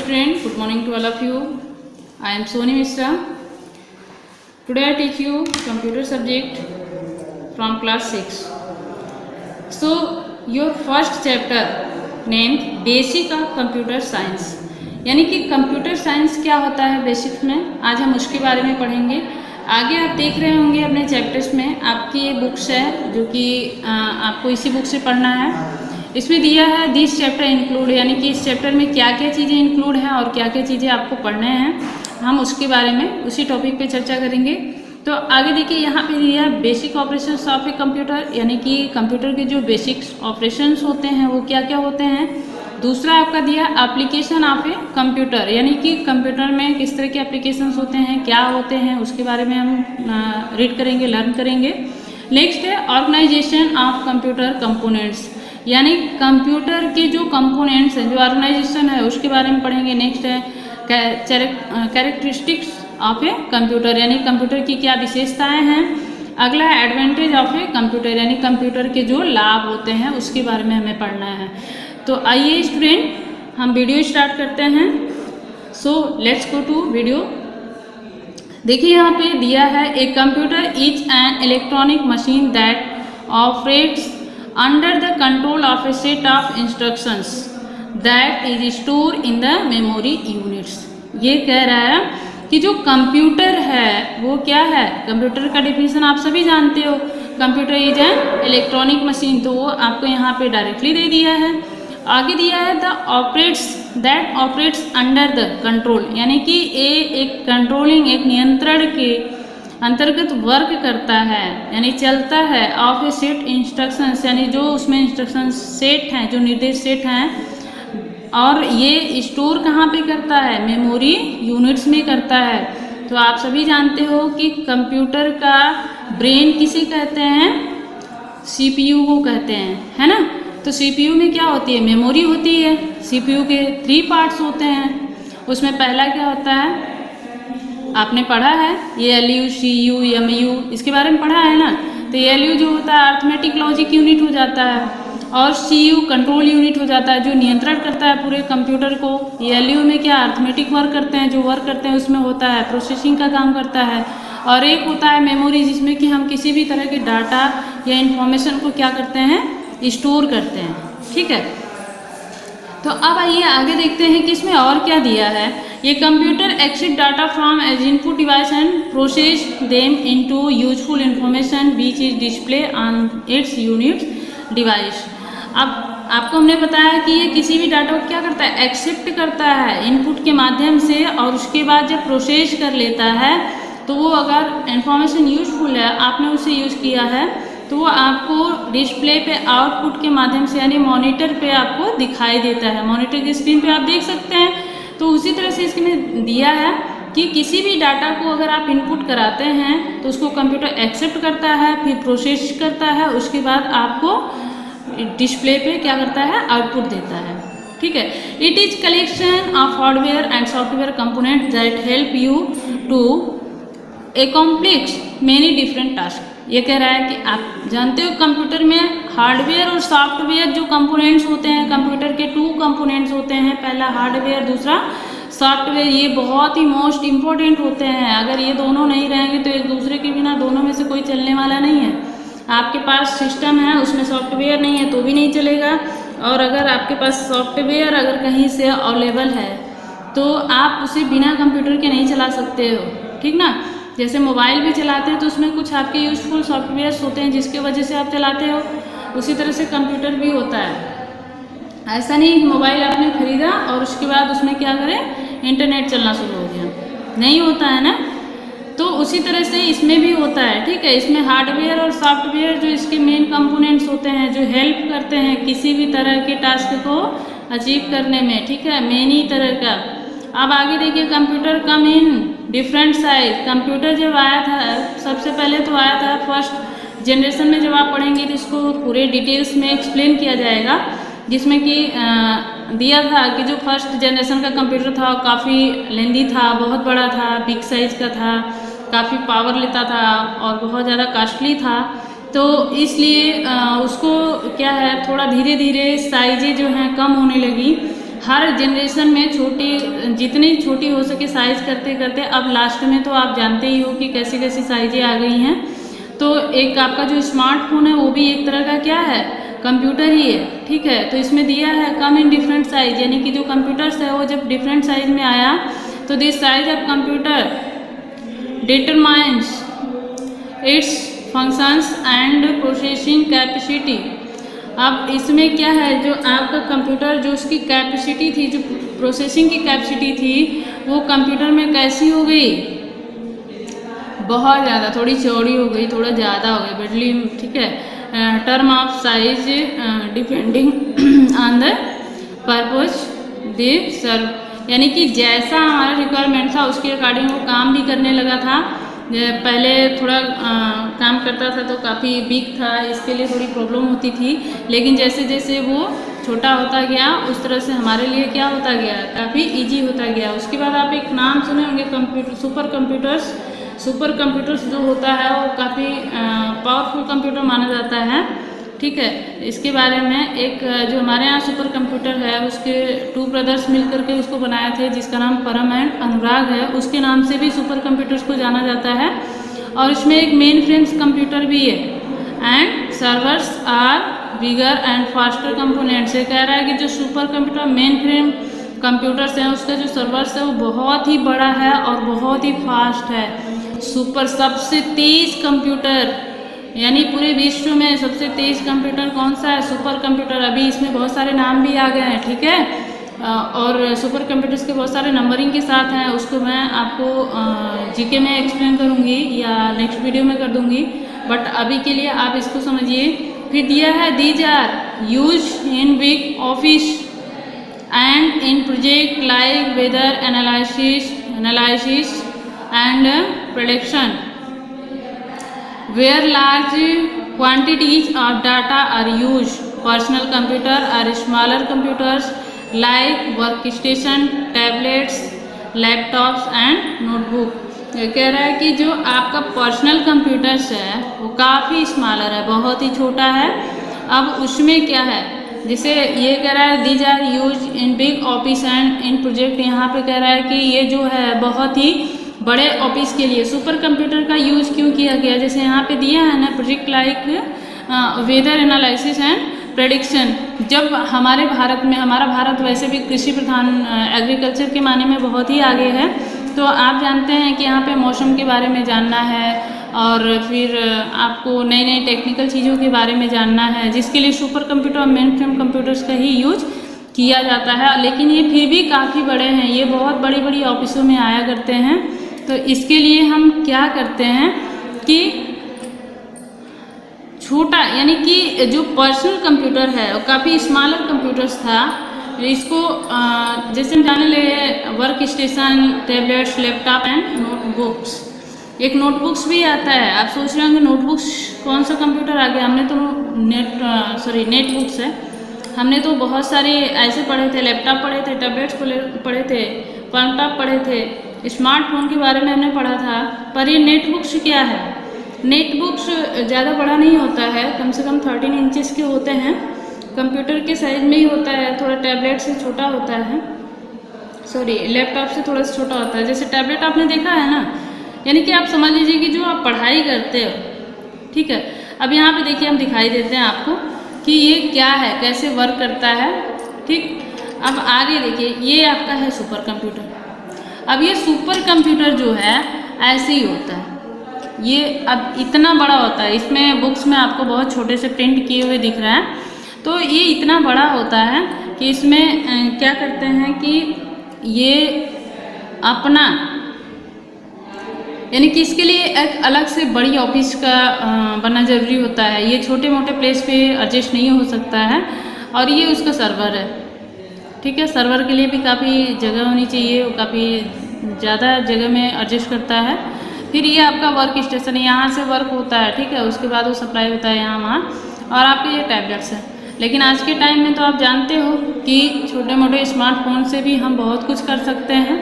student, good morning to all of you. I am Soni Mishra. Today I teach you computer subject from class 6. So your first chapter named Basic of Computer Science, यानी कि computer science क्या होता है basics में, आज हम उसके बारे में पढ़ेंगे। आगे आप देख रहे होंगे अपने चैप्टर्स में आपकी ये बुक्स है जो कि आपको इसी बुक से पढ़ना है। इसमें दिया है दिस चैप्टर इंक्लूड, यानी कि इस चैप्टर में क्या क्या चीज़ें इंक्लूड हैं और क्या क्या चीज़ें आपको पढ़ने हैं, हम उसके बारे में उसी टॉपिक पे चर्चा करेंगे। तो आगे देखिए यहाँ पे दिया है basic operations of a computer, यानी कि कंप्यूटर के जो बेसिक ऑपरेशंस होते हैं वो क्या क्या होते हैं। दूसरा आपका दिया एप्लीकेशन ऑफ ए कंप्यूटर, यानी कि कंप्यूटर में किस तरह के एप्लीकेशंस होते हैं, क्या होते हैं, उसके बारे में हम रीड करेंगे, लर्न करेंगे। नेक्स्ट है ऑर्गेनाइजेशन ऑफ कंप्यूटर कंपोनेंट्स, यानी कंप्यूटर के जो कंपोनेंट्स हैं, जो ऑर्गेनाइजेशन है उसके बारे में पढ़ेंगे। नेक्स्ट है कैरेक्टरिस्टिक्स ऑफ ए कंप्यूटर, यानी कंप्यूटर की क्या विशेषताएं हैं। अगला है एडवांटेज ऑफ ए कंप्यूटर, यानी कंप्यूटर के जो लाभ होते हैं उसके बारे में हमें पढ़ना है। तो आइए स्टूडेंट हम वीडियो स्टार्ट करते हैं। So let's go to video. देखिए यहाँ पे दिया है a computer is an electronic machine that operates under the control of a set of instructions that is store in the memory units. ये कह रहा है कि जो कंप्यूटर है वो क्या है। कंप्यूटर का डेफिनेशन आप सभी जानते हो, computer is an electronic machine, तो वो आपको यहाँ पे डायरेक्टली दे दिया है। आगे दिया है the operates that operates under the control, यानी कि ये एक कंट्रोलिंग, एक नियंत्रण के अंतर्गत वर्क करता है, यानी चलता है ऑफ ए सेट इंस्ट्रक्शंस, यानी जो उसमें इंस्ट्रक्शन सेट हैं, जो निर्देश सेट हैं, और ये स्टोर कहाँ पे करता है, मेमोरी यूनिट्स में करता है। तो आप सभी जानते हो कि कंप्यूटर का ब्रेन किसे कहते हैं, सीपीयू को कहते हैं, है ना। तो सीपीयू में क्या होती है, मेमोरी होती है। सीपीयू के 3 पार्ट्स होते हैं, उसमें पहला क्या होता है, आपने पढ़ा है ये एलयू, सीयू, एमयू, इसके बारे में पढ़ा है ना। तो एलयू जो होता है अर्थमेटिक लॉजिक यूनिट हो जाता है, और सीयू कंट्रोल यूनिट हो जाता है, जो नियंत्रण करता है पूरे कंप्यूटर को। एलयू में क्या अर्थमेटिक वर्क करते हैं, जो वर्क करते हैं उसमें होता है प्रोसेसिंग का काम करता है। और एक होता है मेमोरी, जिसमें कि हम किसी भी तरह के डाटा या इंफॉर्मेशन को क्या करते हैं, स्टोर करते हैं। ठीक है, तो अब आइए आगे देखते हैं कि इसमें और क्या दिया है। ये computer accept data from as input device and process them into useful information which is display on its unit device. अब आपको हमने बताया कि ये किसी भी डाटा को क्या करता है, एक्सेप्ट करता है इनपुट के माध्यम से, और उसके बाद जब प्रोसेस कर लेता है तो वो अगर इंफॉर्मेशन यूजफुल है, आपने उसे यूज़ किया है, तो वो आपको डिस्प्ले पे आउटपुट के माध्यम से, यानी मॉनिटर पे आपको दिखाई देता है। मॉनिटर की स्क्रीन पे आप देख सकते हैं। तो उसी तरह से इसमें दिया है कि किसी भी डाटा को अगर आप इनपुट कराते हैं तो उसको कंप्यूटर एक्सेप्ट करता है, फिर प्रोसेस करता है, उसके बाद आपको डिस्प्ले पे क्या करता है, आउटपुट देता है। ठीक है, it is collection of hardware and software component that help you to accomplish many different task. ये कह रहा है कि आप जानते हो कंप्यूटर में हार्डवेयर और सॉफ्टवेयर जो कंपोनेंट्स होते हैं, कंप्यूटर के 2 कंपोनेंट्स होते हैं, पहला हार्डवेयर, दूसरा सॉफ्टवेयर। ये बहुत ही मोस्ट इम्पॉर्टेंट होते हैं। अगर ये दोनों नहीं रहेंगे तो एक दूसरे के बिना दोनों में से कोई चलने वाला नहीं है। आपके पास सिस्टम है, उसमें सॉफ्टवेयर नहीं है तो भी नहीं चलेगा, और अगर आपके पास सॉफ्टवेयर अगर कहीं से अवेलेबल है तो आप उसे बिना कंप्यूटर के नहीं चला सकते हो। ठीक ना, जैसे मोबाइल भी चलाते हैं तो उसमें कुछ आपके यूजफुल सॉफ्टवेयर्स होते हैं जिसकी वजह से आप चलाते हो, उसी तरह से कंप्यूटर भी होता है। ऐसा नहीं मोबाइल आपने खरीदा और उसके बाद उसमें क्या करें, इंटरनेट चलना शुरू हो गया, नहीं होता है ना। तो उसी तरह से इसमें भी होता है। ठीक है, इसमें हार्डवेयर और सॉफ्टवेयर जो इसके मेन कंपोनेंट्स होते हैं, जो हेल्प करते हैं किसी भी तरह के टास्क को अचीव करने में। ठीक है, मेनी तरह का। अब आगे देखिए, computer come in different size. Computer जब आया था, सबसे पहले तो आया था फर्स्ट जनरेशन में, जब आप पढ़ेंगे तो इसको पूरे डिटेल्स में एक्सप्लेन किया जाएगा, जिसमें कि दिया था कि जो फर्स्ट जनरेशन का कंप्यूटर था वो काफ़ी लेंदी था, बहुत बड़ा था, बिग साइज़ का था, काफ़ी पावर लेता था और बहुत ज़्यादा कॉस्टली था। तो इसलिए उसको क्या है, थोड़ा धीरे धीरे साइजें जो हैं कम होने लगी। हर जनरेशन में छोटी, जितनी छोटी हो सके साइज़ करते करते अब लास्ट में तो आप जानते ही हो कि कैसी कैसी साइजें आ गई हैं। तो एक आपका जो स्मार्टफोन है वो भी एक तरह का क्या है, कंप्यूटर ही है, ठीक है। तो इसमें दिया है कम इन डिफरेंट साइज, यानी कि जो कंप्यूटर्स है वो जब डिफरेंट साइज में आया तो this size of computer determines it's functions and processing capacity. अब इसमें क्या है, जो आपका कंप्यूटर जो उसकी कैपेसिटी थी, जो प्रोसेसिंग की कैपेसिटी थी वो कंप्यूटर में कैसी हो गई, बहुत ज़्यादा, थोड़ी चौड़ी हो गई, थोड़ा ज़्यादा हो गई, बदली, ठीक है। Term of size depending on the purpose they serve, यानी कि जैसा हमारा रिक्वायरमेंट था उसके अकॉर्डिंग वो काम भी करने लगा था। पहले थोड़ा काम करता था तो काफ़ी वीक था, इसके लिए थोड़ी प्रॉब्लम होती थी, लेकिन जैसे जैसे वो छोटा होता गया उस तरह से हमारे लिए क्या होता गया, काफ़ी इजी होता गया। उसके बाद आप एक नाम सुने होंगे computer, super computers. Super computers जो होता है वो काफ़ी पावरफुल कंप्यूटर माना जाता है, ठीक है। इसके बारे में एक जो हमारे यहाँ सुपर कंप्यूटर है उसके 2 ब्रदर्स मिल करके उसको बनाए थे, जिसका नाम परम एंड अनुराग है, उसके नाम से भी सुपर कंप्यूटर्स को जाना जाता है। और इसमें एक मेन फ्रेम्स कंप्यूटर भी है and servers are bigger and faster components. से कह रहा है कि जो super computer mainframe computers हैं उसका जो सर्वर्स है वो बहुत ही बड़ा है और बहुत ही फास्ट है। सुपर सबसे तेज कंप्यूटर, यानी पूरे विश्व में सबसे तेज कंप्यूटर कौन सा है, सुपर कंप्यूटर। अभी इसमें बहुत सारे नाम भी आ गए हैं, ठीक है, और सुपर कंप्यूटर्स के बहुत सारे नंबरिंग के साथ हैं, उसको मैं आपको जीके में एक्सप्लेन करूँगी या नेक्स्ट वीडियो में कर दूँगी, बट अभी के लिए आप इसको समझिए। फिर दिया है these are use in big office and in project like weather analysis and prediction where large quantities of data are used. Personal computer are smaller computers like workstation, tablets, laptops and notebook. ये कह रहा है कि जो आपका personal computers है वो काफ़ी स्मॉलर है, बहुत ही छोटा है। अब उसमें क्या है, जैसे ये कह रहा है these are use in big office and in project, यहाँ पे कह रहा है कि ये जो है बहुत ही बड़े ऑफिस के लिए सुपर कंप्यूटर का यूज़ क्यों किया गया। जैसे यहाँ पे दिया है ना, project like weather analysis and prediction. जब हमारे भारत में, हमारा भारत वैसे भी कृषि प्रधान एग्रीकल्चर के माने में बहुत ही आगे है, तो आप जानते हैं कि यहाँ पे मौसम के बारे में जानना है और फिर आपको नई नई टेक्निकल चीज़ों के बारे में जानना है, जिसके लिए सुपर कंप्यूटर और मेन फ्रेम कंप्यूटर्स का ही यूज किया जाता है। लेकिन ये फिर भी काफ़ी बड़े हैं, ये बहुत बड़ी बड़ी ऑफिसों में आया करते हैं। तो इसके लिए हम क्या करते हैं कि छोटा, यानी कि जो पर्सनल कंप्यूटर है वो काफ़ी स्मॉलर कंप्यूटर्स था, इसको जैसे हम जाने लगे work station, tablets, laptop and notebooks. एक नोटबुक्स भी आता है, आप सोच रहे होंगे नोटबुक्स कौन सा कंप्यूटर आ गया। हमने तो नेटबुक्स है, हमने तो बहुत सारे ऐसे पढ़े थे, लैपटॉप पढ़े थे, टैबलेट्स पढ़े थे, लैपटॉप पढ़े थे, स्मार्टफोन के बारे में हमने पढ़ा था। पर ये नेटबुक्स क्या है, नेटबुक्स ज़्यादा बड़ा नहीं होता है, कम से कम 13 इंचेस के होते हैं, कंप्यूटर के साइज में ही होता है, थोड़ा टैबलेट से छोटा होता है, लैपटॉप से थोड़ा सा छोटा होता है। जैसे टैबलेट आपने देखा है ना, यानी कि आप समझ लीजिए कि जो आप पढ़ाई करते हो, ठीक है। अब यहाँ पे देखिए हम दिखाई देते हैं आपको कि ये क्या है, कैसे वर्क करता है, ठीक। अब आगे देखिए, ये आपका है सुपर कंप्यूटर। अब ये सुपर कंप्यूटर जो है ऐसे ही होता है, ये अब इतना बड़ा होता है, इसमें बुक्स में आपको बहुत छोटे से प्रिंट किए हुए दिख रहा है। तो ये इतना बड़ा होता है कि इसमें क्या करते हैं कि ये अपना, यानी कि इसके लिए एक अलग से बड़ी ऑफिस का बनना ज़रूरी होता है, ये छोटे मोटे प्लेस पे एडजस्ट नहीं हो सकता है। और ये उसका सर्वर है, ठीक है। सर्वर के लिए भी काफ़ी जगह होनी चाहिए, वो काफ़ी ज़्यादा जगह में एडजस्ट करता है। फिर ये आपका वर्क स्टेशन है, यहाँ से वर्क होता है, ठीक है, उसके बाद वो सप्लाई होता है यहाँ वहाँ। और आपके ये टैबलेट्स हैं, लेकिन आज के टाइम में तो आप जानते हो कि छोटे मोटे स्मार्टफोन से भी हम बहुत कुछ कर सकते हैं।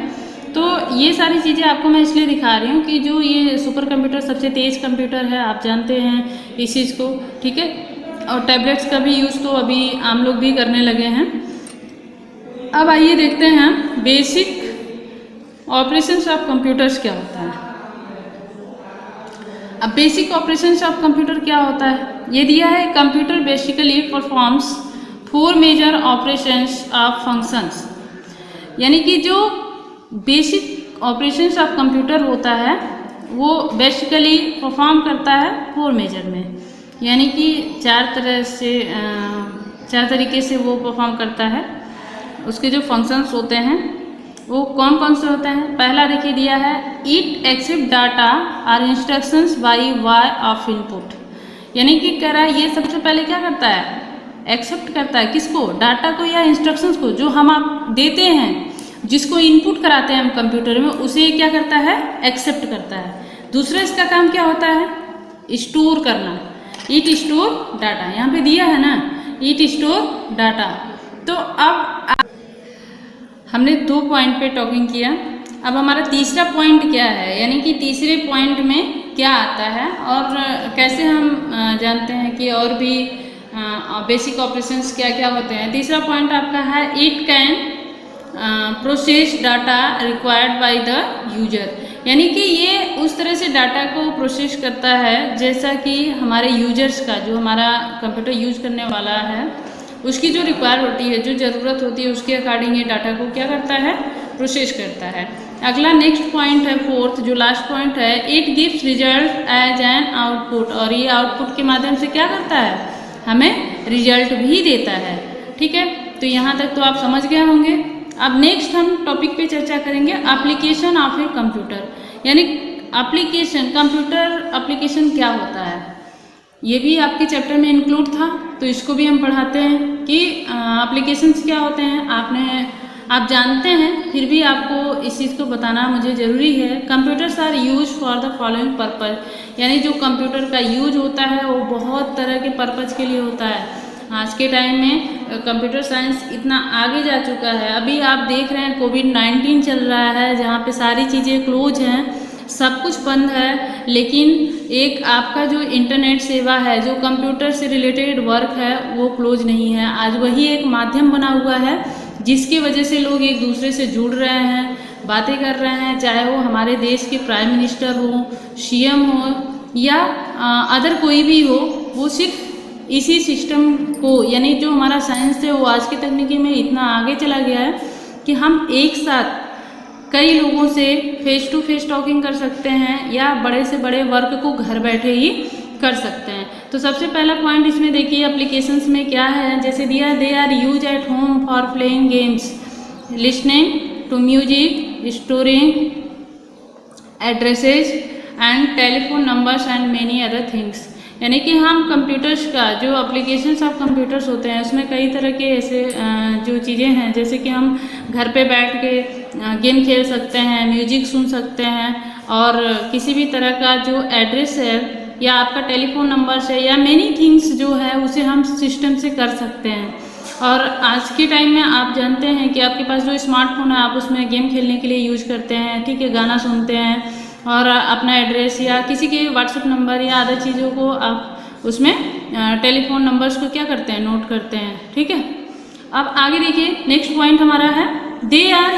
तो ये सारी चीज़ें आपको मैं इसलिए दिखा रही हूँ कि जो ये सुपर कंप्यूटर सबसे तेज़ कंप्यूटर है, आप जानते हैं इस चीज़ को, ठीक है। और टैबलेट्स का भी यूज़ तो अभी आम लोग भी करने लगे हैं। अब आइए देखते हैं बेसिक ऑपरेशंस ऑफ कंप्यूटर्स क्या होता है। अब बेसिक ऑपरेशंस ऑफ कंप्यूटर क्या होता है, ये दिया है computer basically performs 4 major operations of functions, यानी कि जो बेसिक ऑपरेशंस ऑफ कंप्यूटर होता है वो बेसिकली परफॉर्म करता है 4 मेजर में, यानी कि 4 तरीके से वो परफॉर्म करता है। उसके जो फंक्शंस होते हैं वो कौन कौन से होते हैं। पहला देखिए दिया है इट एक्सेप्ट डाटा और instructions by way of input, यानी कि कह रहा है ये सबसे पहले क्या करता है, एक्सेप्ट करता है किसको, डाटा को या इंस्ट्रक्शंस को, जो हम आप देते हैं, जिसको इनपुट कराते हैं हम कंप्यूटर में, उसे क्या करता है, एक्सेप्ट करता है। दूसरा इसका काम क्या होता है, स्टोर करना, इट स्टोर डाटा, यहाँ पे दिया है ना इट स्टोर डाटा। तो अब हमने 2 पॉइंट पे टॉकिंग किया, अब हमारा तीसरा पॉइंट क्या है, यानी कि तीसरे पॉइंट में क्या आता है और कैसे हम जानते हैं कि और भी बेसिक ऑपरेशंस क्या क्या होते हैं। तीसरा पॉइंट आपका है it can process data required by the user, यानी कि ये उस तरह से डाटा को प्रोसेस करता है जैसा कि हमारे यूजर्स का, जो हमारा कंप्यूटर यूज करने वाला है, उसकी जो रिक्वायर होती है, जो ज़रूरत होती है, उसके अकॉर्डिंग ये डाटा को क्या करता है, प्रोसेस करता है। अगला नेक्स्ट पॉइंट है फोर्थ, जो लास्ट पॉइंट है, it gives result as an output, और ये आउटपुट के माध्यम से क्या करता है, हमें रिजल्ट भी देता है। ठीक है, तो यहाँ तक तो आप समझ गए होंगे। अब नेक्स्ट हम टॉपिक पे चर्चा करेंगे एप्लीकेशन ऑफ ए कंप्यूटर, यानी एप्लीकेशन, कंप्यूटर एप्लीकेशन क्या होता है, ये भी आपके चैप्टर में इंक्लूड था, तो इसको भी हम पढ़ाते हैं कि एप्लीकेशंस क्या होते हैं। आप जानते हैं, फिर भी आपको इस चीज़ को बताना मुझे ज़रूरी है। Computers are use for the following purpose, यानी जो कंप्यूटर का यूज होता है वो बहुत तरह के पर्पज़ के लिए होता है। आज के टाइम में कंप्यूटर साइंस इतना आगे जा चुका है, अभी आप देख रहे हैं कोविड-19 चल रहा है, जहाँ पे सारी चीज़ें क्लोज हैं, सब कुछ बंद है, लेकिन एक आपका जो इंटरनेट सेवा है, जो कंप्यूटर से रिलेटेड वर्क है, वो क्लोज नहीं है। आज वही एक माध्यम बना हुआ है जिसकी वजह से लोग एक दूसरे से जुड़ रहे हैं, बातें कर रहे हैं, चाहे वो हमारे देश के प्राइम मिनिस्टर हो, सीएम हो या अदर कोई भी हो, वो सिर्फ इसी सिस्टम को, यानी जो हमारा साइंस है वो आज की तकनीकी में इतना आगे चला गया है कि हम एक साथ कई लोगों से फेस टू फेस टॉकिंग कर सकते हैं या बड़े से बड़े वर्क को घर बैठे ही कर सकते हैं। तो सबसे पहला पॉइंट इसमें देखिए एप्लीकेशंस में क्या है, जैसे दिया है they are use at home for playing games, listening to music, storing addresses and telephone numbers and many other things, यानी कि हम कंप्यूटर्स का जो एप्लीकेशंस ऑफ कंप्यूटर्स होते हैं उसमें कई तरह के ऐसे जो चीज़ें हैं, जैसे कि हम घर पे बैठ के गेम खेल सकते हैं, म्यूजिक सुन सकते हैं, और किसी भी तरह का जो एड्रेस है या आपका टेलीफोन नंबर है या मेनी थिंग्स जो है उसे हम सिस्टम से कर सकते हैं। और आज के टाइम में आप जानते हैं कि आपके पास जो स्मार्टफोन है आप उसमें गेम खेलने के लिए यूज करते हैं, ठीक है, गाना सुनते हैं और अपना एड्रेस या किसी के व्हाट्सएप नंबर या अदर चीज़ों को आप उसमें टेलीफोन नंबर्स को क्या करते हैं, नोट करते हैं। ठीक है, अब आगे देखिए नेक्स्ट पॉइंट हमारा है they are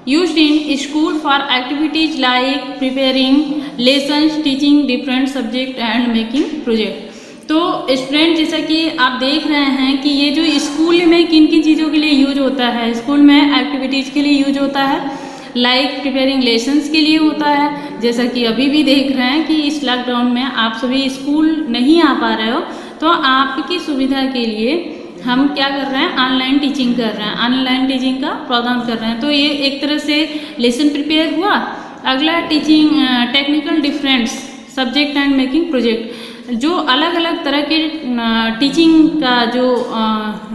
used in school for activities like preparing lessons, teaching different subject and making project. तो स्टूडेंट, जैसा कि आप देख रहे हैं कि ये जो स्कूल में किन किन चीज़ों के लिए यूज होता है, स्कूल में एक्टिविटीज़ के लिए यूज होता है, लाइक प्रिपेयरिंग लेसन्स के लिए होता है, जैसा कि अभी भी देख रहे हैं कि इस लॉकडाउन में आप सभी स्कूल नहीं आ पा रहे हो, तो आपकी सुविधा के लिए हम क्या कर रहे हैं, ऑनलाइन टीचिंग कर रहे हैं, ऑनलाइन टीचिंग का प्रावधान कर रहे हैं। तो ये एक तरह से लेसन प्रिपेयर हुआ। अगला teaching technical difference subject and making project, जो अलग अलग तरह के टीचिंग का जो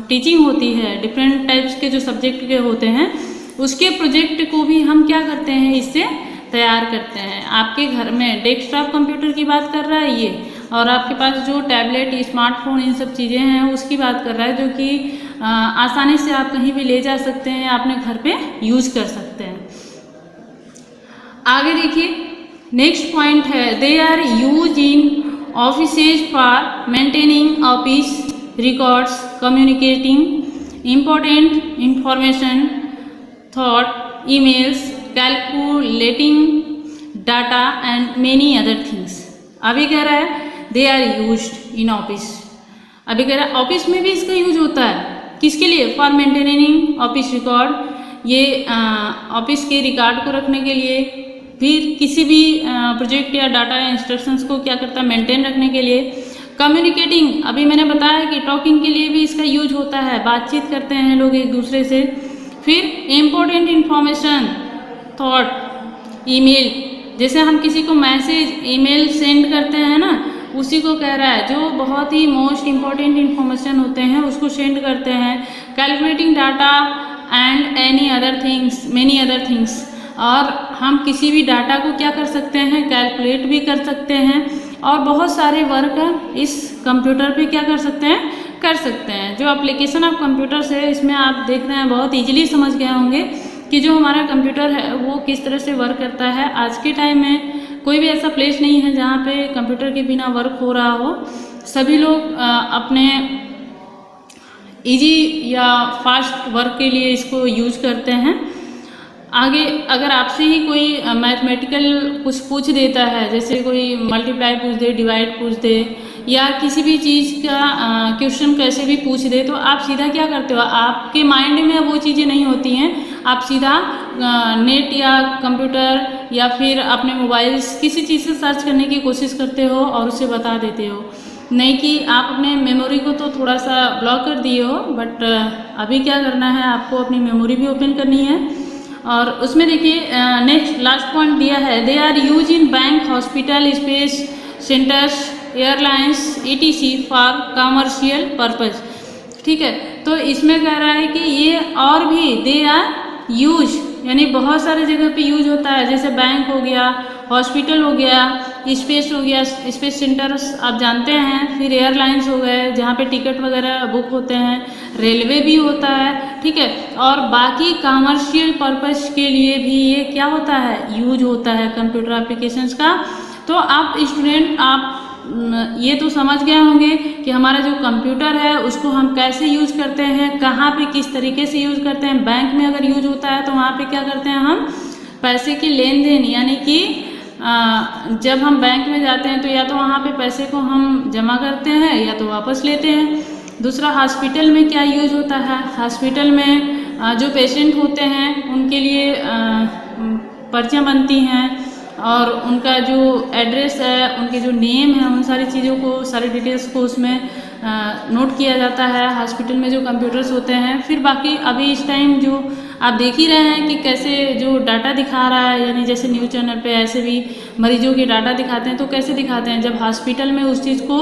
टीचिंग होती है, डिफरेंट टाइप्स के जो सब्जेक्ट के होते हैं, उसके प्रोजेक्ट को भी हम क्या करते हैं, इससे तैयार करते हैं। आपके घर में डेस्कटॉप कंप्यूटर की बात कर रहा है ये, और आपके पास जो टैबलेट, स्मार्टफोन, इन सब चीज़ें हैं उसकी बात कर रहा है, जो कि आसानी से आप कहीं भी ले जा सकते हैं, अपने घर पे यूज कर सकते हैं। आगे देखिए नेक्स्ट पॉइंट है they are use in offices for maintaining office records, communicating important information, thought, emails, calculating data and many other things। अभी कह रहा है they are used in office। अभी कह रहा है ऑफिस में भी इसका यूज होता है, किसके लिए? फॉर मेंटेनिंग ऑफिस रिकॉर्ड, ये ऑफिस के रिकॉर्ड को रखने के लिए, फिर किसी भी प्रोजेक्ट या डाटा या इंस्ट्रक्शंस को क्या करता है, मेंटेन रखने के लिए। कम्युनिकेटिंग, अभी मैंने बताया कि टॉकिंग के लिए भी इसका यूज होता है, बातचीत करते हैं लोग एक दूसरे से। फिर इम्पोर्टेंट इंफॉर्मेशन, थॉट, ईमेल, जैसे हम किसी को मैसेज ईमेल सेंड करते हैं ना, उसी को कह रहा है, जो बहुत ही मोस्ट इम्पॉर्टेंट इंफॉर्मेशन होते हैं उसको सेंड करते हैं। Calculating data and any other things, many other things, और हम किसी भी डाटा को क्या कर सकते हैं, कैलकुलेट भी कर सकते हैं, और बहुत सारे वर्क इस कंप्यूटर पे क्या कर सकते हैं, कर सकते हैं। जो एप्लीकेशन ऑफ कंप्यूटर्स है, इसमें आप देख रहे हैं बहुत इजीली समझ गए होंगे कि जो हमारा कंप्यूटर है वो किस तरह से वर्क करता है। आज के टाइम में कोई भी ऐसा प्लेस नहीं है जहाँ पे कंप्यूटर के बिना वर्क हो रहा हो। सभी लोग अपने इजी या फास्ट वर्क के लिए इसको यूज करते हैं। आगे अगर आपसे ही कोई मैथमेटिकल कुछ पूछ देता है, जैसे कोई मल्टीप्लाई पूछ दे, डिवाइड पूछ दे, या किसी भी चीज़ का क्वेश्चन कैसे भी पूछ दे, तो आप सीधा क्या करते हो, आपके माइंड में वो चीज़ें नहीं होती हैं, आप सीधा नेट या कंप्यूटर या फिर अपने मोबाइल किसी चीज़ से सर्च करने की कोशिश करते हो और उसे बता देते हो। नहीं कि आप अपने मेमोरी को तो थोड़ा सा ब्लॉक कर दिए हो, बट अभी क्या करना है, आपको अपनी मेमोरी भी ओपन करनी है। और उसमें देखिए नेक्स्ट लास्ट पॉइंट दिया है, they are use in bank, hospital, space centers, airlines ETC for commercial purpose. ठीक है, तो इसमें कह रहा है कि ये और भी दे आर यूज, यानी बहुत सारे जगह पे यूज होता है, जैसे बैंक हो गया, हॉस्पिटल हो गया, स्पेस हो गया, स्पेस सेंटर्स आप जानते हैं, फिर एयरलाइंस हो गए जहाँ पे टिकट वगैरह बुक होते हैं, रेलवे भी होता है। ठीक है, और बाकी कमर्शियल पर्पस के लिए भी ये क्या होता है, यूज होता है कंप्यूटर एप्लीकेशंस का। तो आप स्टूडेंट आप ये तो समझ गए होंगे कि हमारा जो कंप्यूटर है उसको हम कैसे यूज करते हैं, कहाँ पे किस तरीके से यूज करते हैं। बैंक में अगर यूज होता है तो वहाँ पे क्या करते हैं, हम पैसे की लेन देन, यानी कि जब हम बैंक में जाते हैं तो या तो वहाँ पे पैसे को हम जमा करते हैं या तो वापस लेते हैं। दूसरा, हॉस्पिटल में क्या यूज होता है, हॉस्पिटल में जो पेशेंट होते हैं उनके लिए पर्चियाँ बनती हैं, और उनका जो एड्रेस है, उनके जो नेम है, उन सारी चीज़ों को, सारी डिटेल्स को उसमें नोट किया जाता है हॉस्पिटल में जो कंप्यूटर्स होते हैं। फिर बाकी अभी इस टाइम जो आप देख ही रहे हैं कि कैसे जो डाटा दिखा रहा है, यानी जैसे न्यूज़ चैनल पे ऐसे भी मरीजों के डाटा दिखाते हैं। तो कैसे दिखाते हैं, जब हॉस्पिटल में उस चीज़ को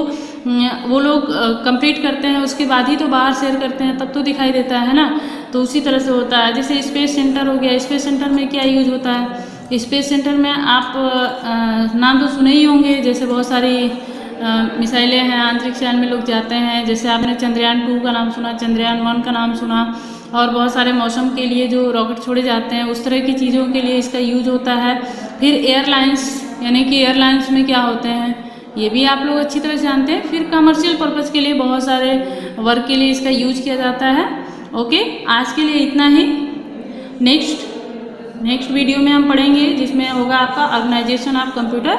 वो लोग कंप्लीट करते हैं उसके बाद ही तो बाहर शेयर करते हैं, तब तो दिखाई देता है ना। तो उसी तरह से होता है। जैसे स्पेस सेंटर हो गया, स्पेस सेंटर में क्या यूज होता है, स्पेस सेंटर में आप नाम तो सुने ही होंगे, जैसे बहुत सारी मिसाइलें हैं, अंतरिक्ष यान में लोग जाते हैं। जैसे आपने चंद्रयान 2 का नाम सुना, चंद्रयान 1 का नाम सुना, और बहुत सारे मौसम के लिए जो रॉकेट छोड़े जाते हैं, उस तरह की चीज़ों के लिए इसका यूज होता है। फिर एयरलाइंस, यानी कि एयरलाइंस में क्या होते हैं ये भी आप लोग अच्छी तरह से जानते हैं। फिर कमर्शियल पर्पज़ के लिए बहुत सारे वर्क के लिए इसका यूज किया जाता है। ओके, आज के लिए इतना ही। नेक्स्ट वीडियो में हम पढ़ेंगे जिसमें होगा आपका ऑर्गेनाइजेशन ऑफ कंप्यूटर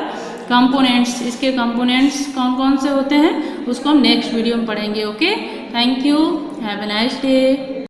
कंपोनेंट्स। इसके कंपोनेंट्स कौन कौन से होते हैं उसको हम नेक्स्ट वीडियो में पढ़ेंगे। Okay, thank you, have a nice day.